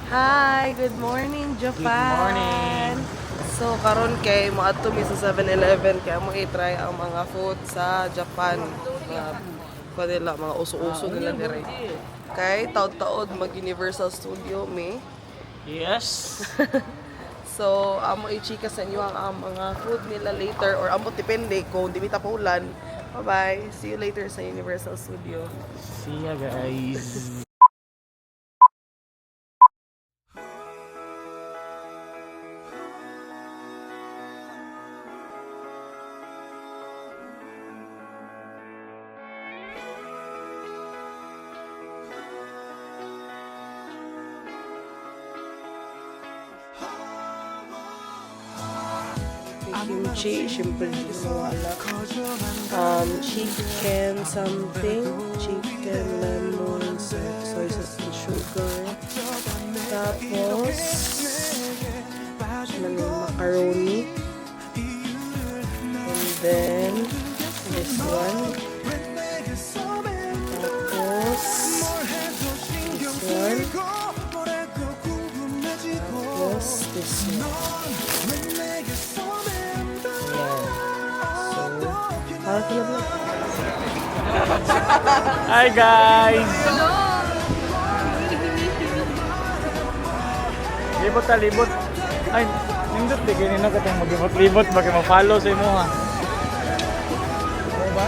Hi, good morning Japan. Good morning. So karon kay moadto mi sa 7-Eleven kaya mo i-try ang mga food sa Japan. Mga mga uso-uso nila dire. Kay taod-taod mag Universal Studio mi. Yes. So amo i-chika sa inyo ang mga food nila later or amo depende kung di bita paulan. Bye-bye. See you later sa Universal Studio. See ya guys. Kimchi, syempre di mo wala. Chicken something, chicken lemon, soy sauce and sugar. Tapos, macaroni. And then, this one. Tapos, this one. Tapos, this one. Hi guys. Libot ta libot. Ay, nindot di kini na katong maglibot-libot bagi ma-follow sa imo ha. Ba?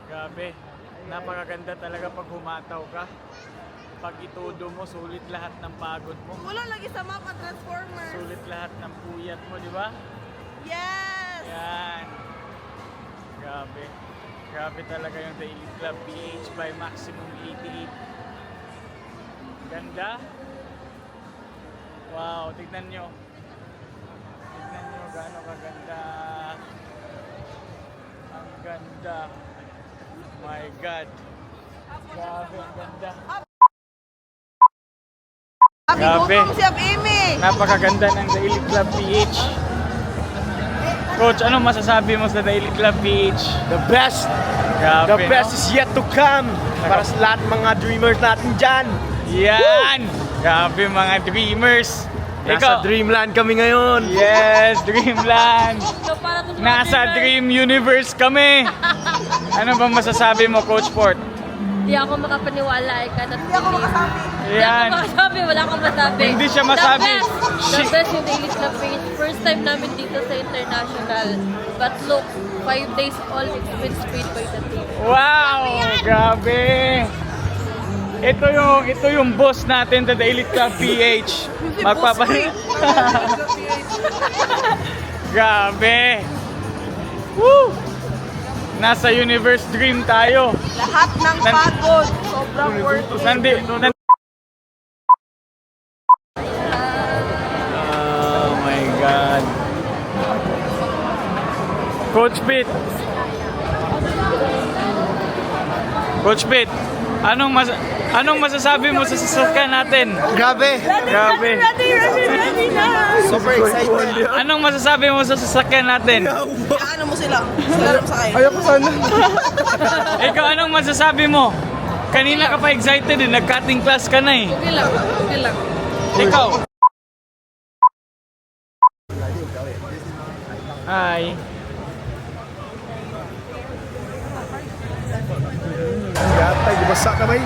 Grabe, napakaganda talaga pag humataw ka. Pag itudo mo, sulit lahat ng pagod mo. Wala lagi sa mapa Transformers. Sulit lahat ng puyat mo, di ba? Yes! Yan. Grabe. Grabe talaga yung The Elite Club PH by Maximum 88. Ganda. Wow, tignan nyo. Tignan nyo gaano kaganda. Ang ganda. My God. Grabe, ang ganda. Grabe. Napakaganda ng The Elite Club PH. Coach, ano masasabi mo sa The Elite Club PH? The best! Grabe, The best no? is yet to come! Para sa lahat mga dreamers natin dyan! Yan! Grabe mga dreamers! Nasa Dreamland kami ngayon! Yes, Dreamland! Nasa Dream Universe kami! Ano bang masasabi mo, Coach Port? Hindi ako makapaniwala. I cannot believe. Hindi Yan! ako makasabi. Wala akong masabi. Hindi siya masabi. The best yung Daily Club page. First time namin dito sa international. But look, 5 days all expense paid by the team. Wow! Grabe! Ito yung boss natin sa The Elite Club PH. Magpapalit. Grabe! Woo! Nasa Universe Dream tayo. Lahat ng pagod. Sobrang worth it. Oh my God. Coach Pete. Coach Pete, anong masasabi mo sa sasakyan natin? Grabe! Grabe. Super excited! Anong masasabi mo sa sasakyan natin? Ano mo sila? Sila lang sakay. Ayoko sana! Ikaw, anong masasabi mo? Kanina ka pa excited eh, nag-cutting class ka na eh. Okay lang. Okay lang. Ikaw. Hi. Gatay, di basa kamay!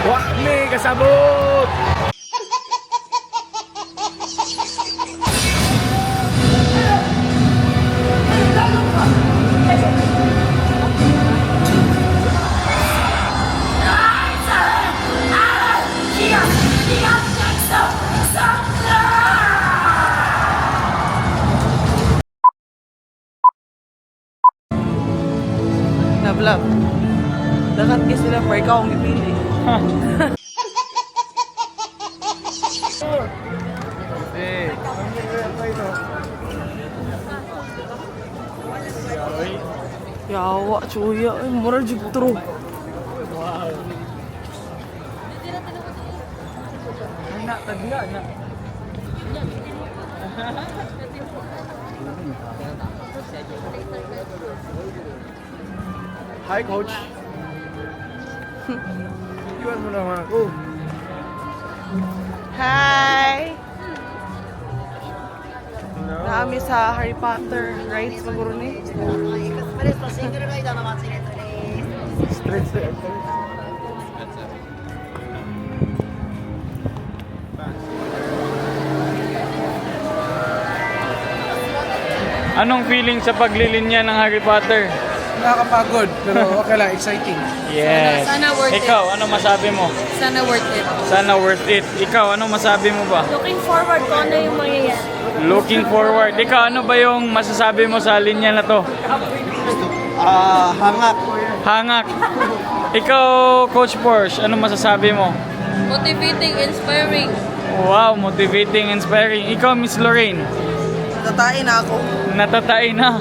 Wah, may kasabot! pipili sila, pero ikaw ang pipili. Yawa, chuya. Ay, mura jud true. Anak, tagla na. Hi, Coach. Iwan mo naman ako. Hi! Naami sa Harry Potter rides siguro ni. Straight. Anong feeling sa paglilinya ng Harry Potter? Nakakapagod, pero okay lang, exciting. Yes. Sana worth it. Ikaw, ano masabi mo? Sana worth it. Sana worth it. Ikaw, ano masabi mo ba? Looking forward kung ano yung mangyayari. Looking forward. Ikaw, ano ba yung masasabi mo sa linya na to? Hangak. Hangak. Ikaw, Coach Porsche, ano masasabi mo? Motivating, inspiring. Wow, motivating, inspiring. Ikaw, Miss Lorraine, Tatain na ako. natatay na.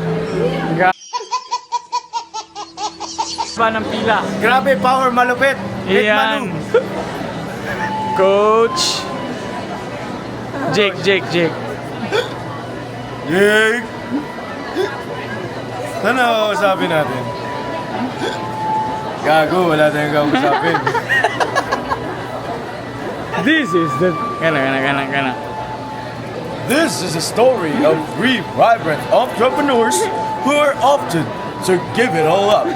Pa ng pila. Grabe, power, malupit. Iyan. Coach. Jake. Jake! Ano sabi natin? Gago, wala tayong kausapin. This is the... Kana. This is a story of three vibrant entrepreneurs who are often to give it all up.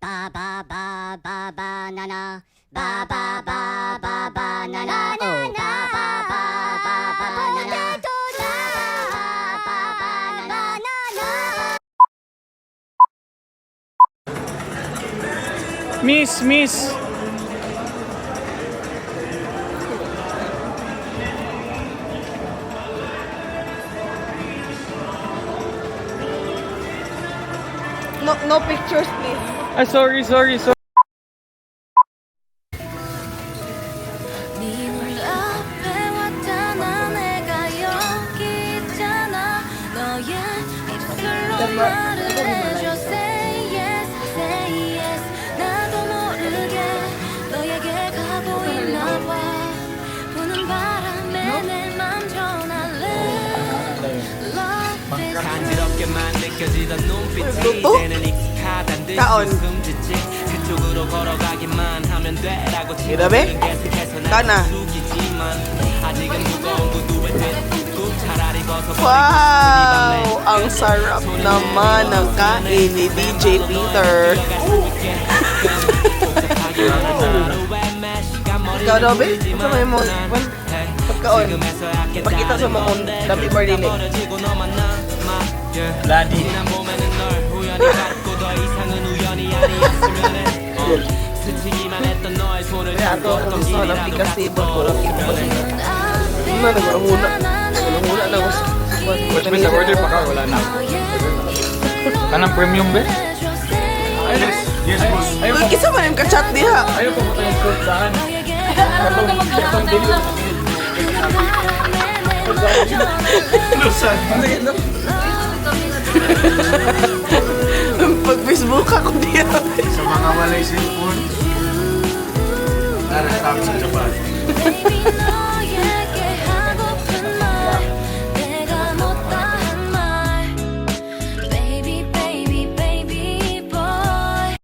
Ba ba ba ba banana. Ba ba ba ba banana. Oh, ba ba ba ba banana. Ba ba ba banana. Miss. No pictures, please. Ah, sorry. 네 눈앞에 왔잖아 내가 여기 있잖아 너의 입술로 말을 해줘 Say yes, say yes 나도 모르게 너에게 가고 있나 봐 부는 바람에 내 맘 전할래 Love is 간지럽게만 느껴지던 눈빛이 또? 이제는 익숙하단 듯이 Kaon. 숨짓지 그쪽으로 걸어가기만 하면 돼라고 Grabe. 친구들은 계속해서 Kana. 날 숙이지만 아직은 무거운 구두에 뒷고 차라리 벗어버리고 Wow! Ang sarap naman ng kain ni DJ Peter. Ikaw, Dobby? Sa may mo, pagkaon. Pakita sa mga dami pa rin eh. Ladi. Kaya ato ako gusto ng pikasibo ko. Ano na, nagulahuna. Nagulahuna na gusto. Coach, may order pa ka? Wala na. Kanang premium ba? Yes, boss. Uy, kisa man yung kachat diha. Ayaw ko mo tayong coach saan. Pag-Facebook ako diha. Sa mga walay cellphone, narasap sa Japan.